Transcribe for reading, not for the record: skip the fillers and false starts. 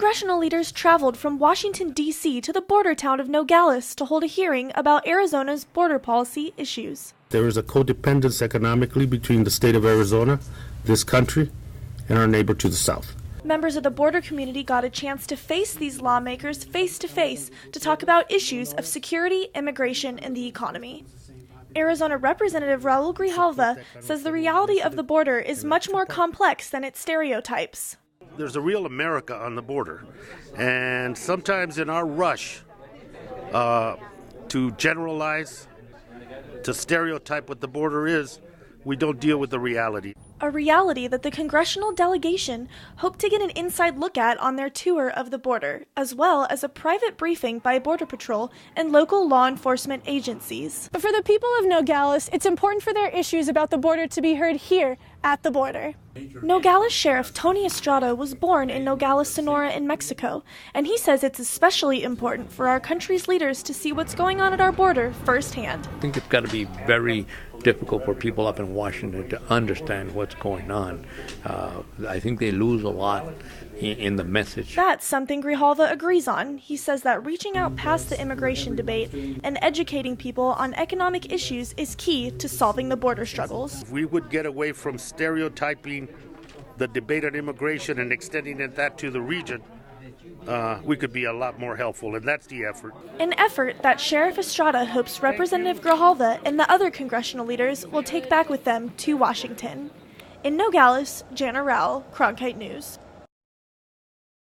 Congressional leaders traveled from Washington, D.C. to the border town of Nogales to hold a hearing about Arizona's border policy issues. There is a codependence economically between the state of Arizona, this country, and our neighbor to the south. Members of the border community got a chance to face these lawmakers face to face to talk about issues of security, immigration, and the economy. Arizona Representative Raul Grijalva says the reality of the border is much more complex than its stereotypes. There's a real America on the border, and sometimes in our rush to generalize, to stereotype what the border is, we don't deal with the reality. A reality that the congressional delegation hoped to get an inside look at on their tour of the border, as well as a private briefing by Border Patrol and local law enforcement agencies. But for the people of Nogales, it's important for their issues about the border to be heard here at the border. Nogales Sheriff Tony Estrada was born in Nogales, Sonora in Mexico, and he says it's especially important for our country's leaders to see what's going on at our border firsthand. I think it's got to be very difficult for people up in Washington to understand what's going on. I think they lose a lot in the message. That's something Grijalva agrees on. He says that reaching out past the immigration debate and educating people on economic issues is key to solving the border struggles. If we would get away from stereotyping the debate on immigration and extending that to the region, we could be a lot more helpful, and that's the effort. An effort that Sheriff Estrada hopes Representative Grijalva and the other congressional leaders will take back with them to Washington. In Nogales, Janna Rowell, Cronkite News.